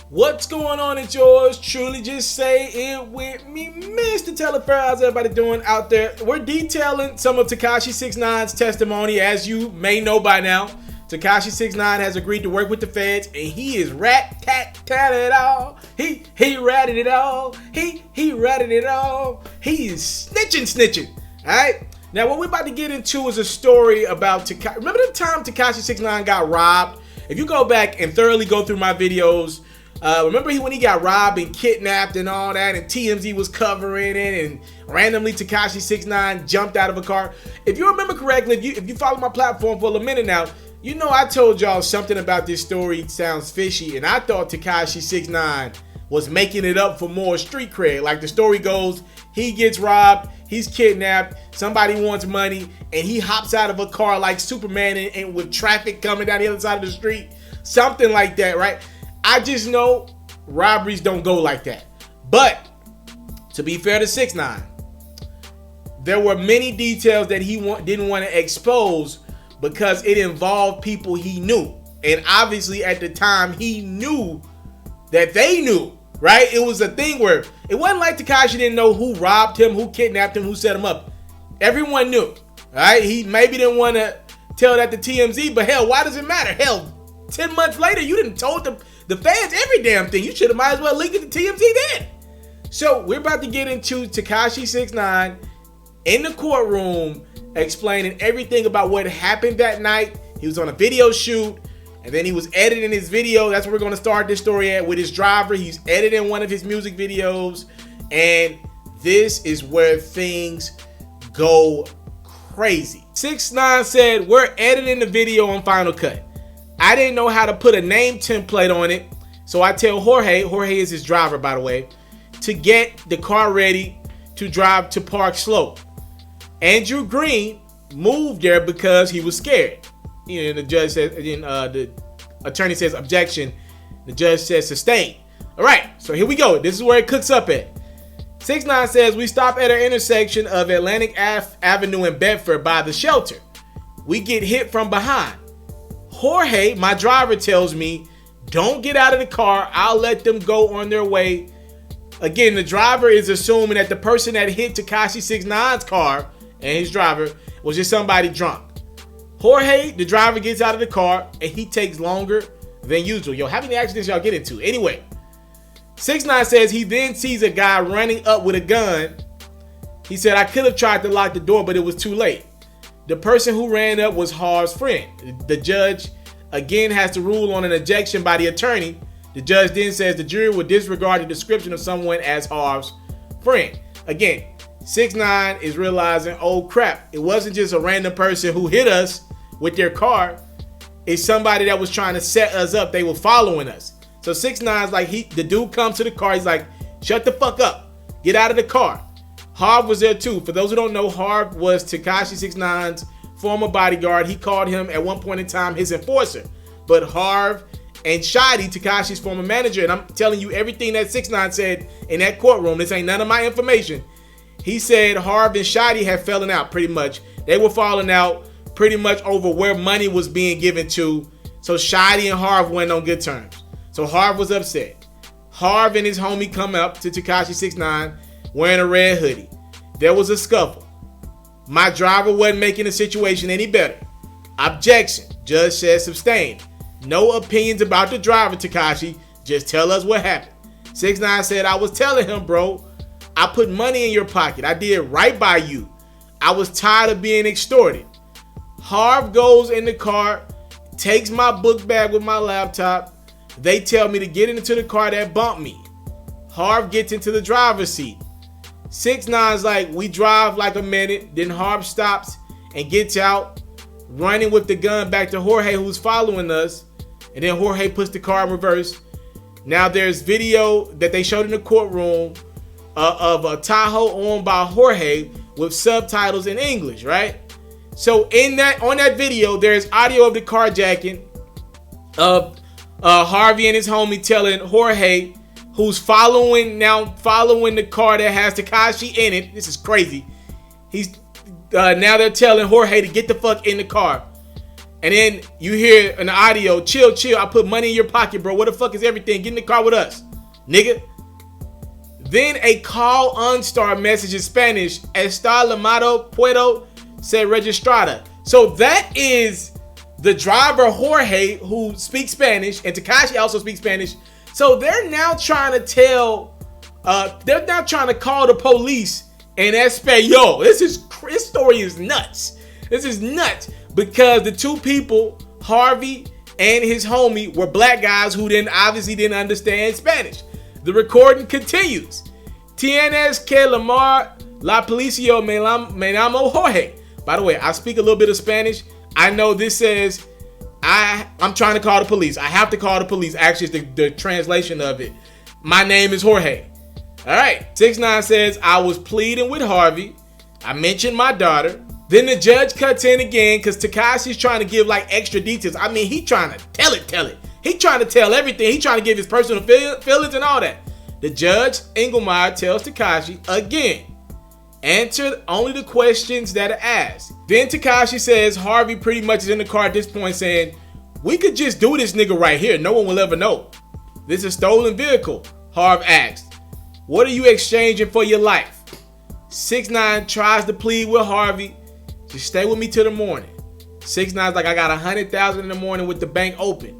What's going on? It's yours truly. Just say it with me, Mr. TALIAFERRO. How's everybody doing out there? We're detailing some of Tekashi 6ix9ine's testimony. As you may know by now, Tekashi 6ix9ine has agreed to work with the feds, and he is rat-tat-tat it all. He ratted it all. He ratted it all. He is snitching. All right. Now, what we're about to get into is a story about Tekashi. Remember the time Tekashi 6ix9ine got robbed? If you go back and thoroughly go through my videos, remember when he got robbed and kidnapped and all that, and TMZ was covering it, and randomly Tekashi 6ix9ine jumped out of a car? If you remember correctly, if you follow my platform for a minute now, you know I told y'all something about this story sounds fishy, and I thought Tekashi 6ix9ine was making it up for more street cred. Like the story goes, he gets robbed, he's kidnapped, somebody wants money, and he hops out of a car like Superman and with traffic coming down the other side of the street. Something like that, right? I just know robberies don't go like that. But to be fair to 6ix9ine, there were many details that he didn't want to expose because it involved people he knew. And obviously at the time he knew that they knew, right? It was a thing where it wasn't like Tekashi didn't know who robbed him, who kidnapped him, who set him up. Everyone knew, right? He maybe didn't want to tell that to TMZ, but hell, why does it matter? Hell, 10 months later, you didn't told the fans every damn thing. You should have might as well leaked it to TMZ then. So we're about to get into Tekashi 6ix9ine in the courtroom explaining everything about what happened that night. He was on a video shoot, and then he was editing his video. That's where we're going to start this story at, with his driver. He's editing one of his music videos, and this is where things go crazy. 6ix9ine said, "We're editing the video on Final Cut. I didn't know how to put a name template on it, so I tell Jorge is his driver by the way, to get the car ready to drive to Park Slope. Andrew Green moved there because he was scared." You know, the judge says, the attorney says objection. The judge says sustained. All right, so here we go. This is where it cooks up at. 6ix9ine says, "We stop at an intersection of Atlantic Avenue and Bedford by the shelter. We get hit from behind. Jorge, my driver, tells me, 'Don't get out of the car. I'll let them go on their way.'" Again, the driver is assuming that the person that hit Tekashi 6ix9ine's car and his driver was just somebody drunk. Jorge, the driver, gets out of the car, and he takes longer than usual. Yo, how many accidents y'all get into? Anyway, 6ix9ine says he then sees a guy running up with a gun. He said, "I could have tried to lock the door, but it was too late. The person who ran up was Harv's friend." The judge again has to rule on an objection by the attorney. The judge then says the jury would disregard the description of someone as Harv's friend. Again, 6ix9ine is realizing, oh crap, it wasn't just a random person who hit us with their car. It's somebody that was trying to set us up. They were following us. So 6ix9ine's like, the dude comes to the car. He's like, "Shut the fuck up. Get out of the car." Harv was there too. For those who don't know, Harv was Tekashi 6ix9ine's former bodyguard. He called him at one point in time his enforcer. But Harv and Shadi, Tekashi's former manager, and I'm telling you everything that 6ix9ine said in that courtroom. This ain't none of my information. He said Harv and Shadi had fallen out pretty much. They were falling out pretty much over where money was being given to. So Shadi and Harv went on good terms. So Harv was upset. Harv and his homie come up to Tekashi 6ix9ine wearing a red hoodie. There was a scuffle. My driver wasn't making the situation any better. Objection. Judge says sustained. No opinions about the driver, Tekashi. Just tell us what happened. 6ix9ine said, "I was telling him, bro, I put money in your pocket. I did right by you. I was tired of being extorted." Harv goes in the car, takes my book bag with my laptop. They tell me to get into the car that bumped me. Harv gets into the driver's seat. 6ix9ine's like, we drive like a minute. Then Harv stops and gets out, running with the gun back to Jorge, who's following us. And then Jorge puts the car in reverse. Now there's video that they showed in the courtroom of a Tahoe owned by Jorge with subtitles in English, right? So on that video, there's audio of the carjacking of Harvey and his homie telling Jorge, who's following the car that has Tekashi in it. This is crazy. Now they're telling Jorge to get the fuck in the car. And then you hear an audio, chill, I put money in your pocket, bro. What the fuck is everything? Get in the car with us, nigga. Then a call unstar message in Spanish. Está llamado puedo ser registrada. So that is the driver Jorge, who speaks Spanish, and Tekashi also speaks Spanish. So they're now trying to tell, they're now trying to call the police in Espanol. This story is nuts. This is nuts because the two people, Harvey and his homie, were black guys who obviously didn't understand Spanish. The recording continues. Tienes que llamar la policía, me llamo Jorge. By the way, I speak a little bit of Spanish. I know this says I'm trying to call the police. I have to call the police. Actually, it's the translation of it. My name is Jorge. All right. 6ix9ine says, I was pleading with Harvey. I mentioned my daughter. Then the judge cuts in again because Tekashi's trying to give like extra details. I mean, he trying to tell it. He trying to tell everything. He trying to give his personal feelings and all that. The judge, Engelmeyer, tells Tekashi again, answer only the questions that are asked. Then Tekashi says Harvey pretty much is in the car at this point saying, we could just do this nigga right here. No one will ever know. This is a stolen vehicle. Harv asked, what are you exchanging for your life? 6ix9ine tries to plead with Harvey. Just stay with me till the morning. 6ix9ine's like, I got 100,000 in the morning with the bank open.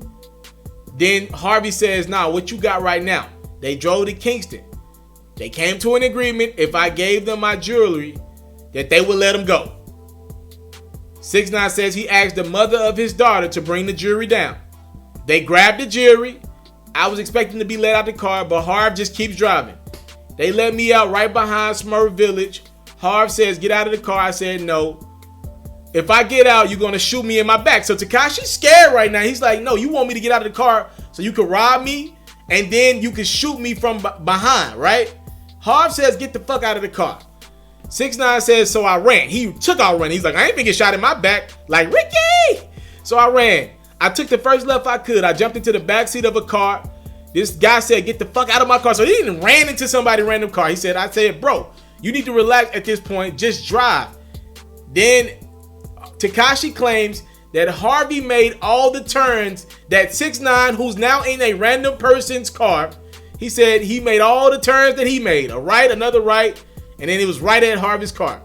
Then Harvey says, nah, what you got right now? They drove to Kingston. They came to an agreement if I gave them my jewelry that they would let him go. 6ix9ine says he asked the mother of his daughter to bring the jewelry down. They grabbed the jewelry. I was expecting to be let out the car, but Harv just keeps driving. They let me out right behind Smurf Village. Harv says, get out of the car. I said, no. If I get out, you're going to shoot me in my back. So Tekashi's scared right now. He's like, no, you want me to get out of the car so you can rob me and then you can shoot me from behind, right? Harv says, get the fuck out of the car. 6ix9ine says, so I ran. He took out running. He's like, I ain't gonna get shot in my back. Like, Ricky! So I ran. I took the first left I could. I jumped into the backseat of a car. This guy said, get the fuck out of my car. So he didn't ran into somebody's random car. He said, I said, bro, you need to relax at this point. Just drive. Then Tekashi claims that Harvey made all the turns that 6ix9ine, who's now in a random person's car, he said he made all the turns that he made. A right, another right, and then it was right at Harvey's car.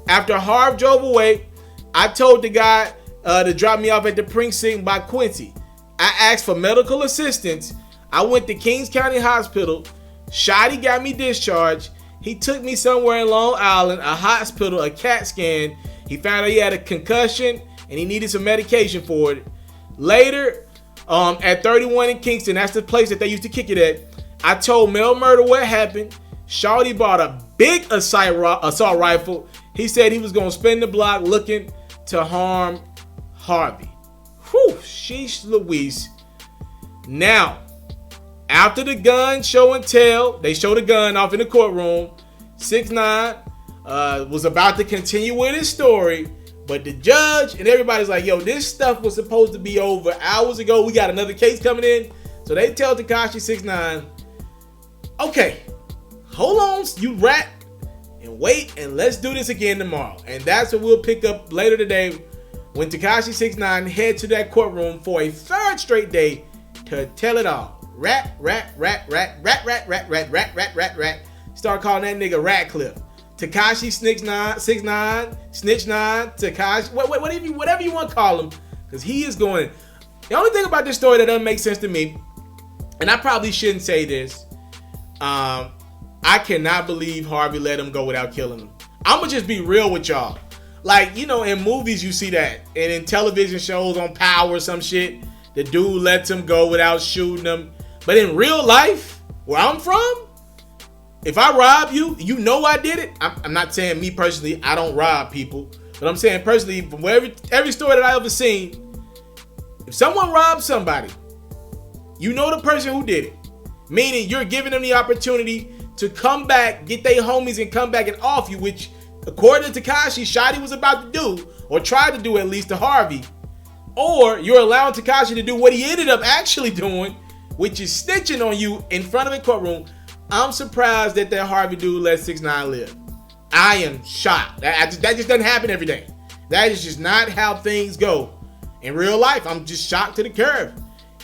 After Harv drove away, I told the guy to drop me off at the precinct by Quincy. I asked for medical assistance. I went to Kings County Hospital. Shotty got me discharged. He took me somewhere in Long Island, a hospital, a CAT scan. He found out he had a concussion and he needed some medication for it. Later, at 31 in Kingston, that's the place that they used to kick it at, I told Mel Murder what happened. Shawty bought a big assault rifle. He said he was going to spin the block looking to harm Harvey. Whew, sheesh Louise. Now, after the gun show and tell, they show the gun off in the courtroom. 6ix9ine was about to continue with his story, but the judge and everybody's like, yo, this stuff was supposed to be over hours ago. We got another case coming in. So they tell Tekashi 6ix9ine, okay, hold on, you rat, and wait, and let's do this again tomorrow. And that's what we'll pick up later today when Tekashi 6ix9ine head to that courtroom for a third straight day to tell it all. Rat. Start calling that nigga Ratcliffe. Tekashi 6ix9ine, Snitch 9, Tekashi, whatever you want to call him, because he is going. The only thing about this story that doesn't make sense to me, and I probably shouldn't say this, I cannot believe Harvey let him go without killing him. I'm gonna just be real with y'all. Like, you know, in movies you see that, and in television shows on Power or some shit, the dude lets him go without shooting him. But in real life, where I'm from, if I rob you, you know I did it. I'm not saying me personally, I don't rob people, but I'm saying personally, from every story that I ever seen, if someone robs somebody, you know the person who did it. Meaning you're giving them the opportunity to come back, get their homies and come back and off you, which according to Tekashi, Shotty was about to do, or tried to do at least to Harvey. Or you're allowing Tekashi to do what he ended up actually doing, which is snitching on you in front of a courtroom. I'm surprised that Harvey dude let 6ix9ine live. I am shocked. That just doesn't happen every day. That is just not how things go In real life, I'm just shocked to the curve.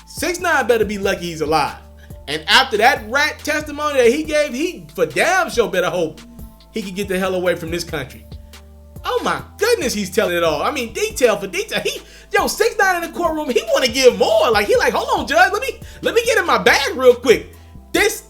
6ix9ine better be lucky he's alive. And after that rat testimony that he gave, he for damn sure better hope he can get the hell away from this country. Oh my goodness, he's telling it all. I mean, detail for detail. 6ix9ine in the courtroom, he want to give more. Like, he like, hold on, judge, let me get in my bag real quick. This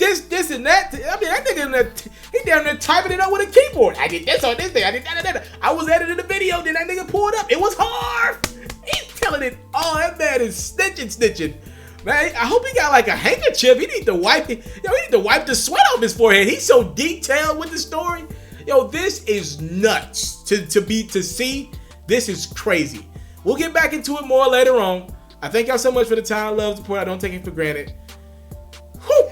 and that. I mean, that nigga he down there typing it up with a keyboard. I did this on this thing. I did that. I was editing the video. Then that nigga pulled up. It was hard. He's telling it all. That man is snitching. Man, I hope he got like a handkerchief. He need to wipe it. He need to wipe the sweat off his forehead. He's so detailed with the story. This is nuts to see. This is crazy. We'll get back into it more later on. I thank y'all so much for the time, love, support. I don't take it for granted. Whew.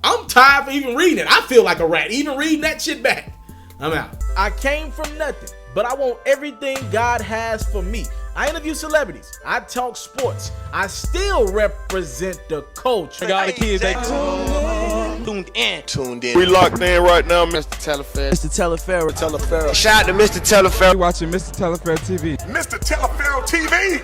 I'm tired for even reading it. I feel like a rat even reading that shit back. I'm out. I came from nothing, but I want everything God has for me. I interview celebrities. I talk sports. I still represent the culture. I got the kids, they tuned in. We locked in right now, Mr. TALIAFERRO. Shout out to Mr. Telaferro. You watching Mr. TALIAFERRO TV. Mr. Telaferro TV.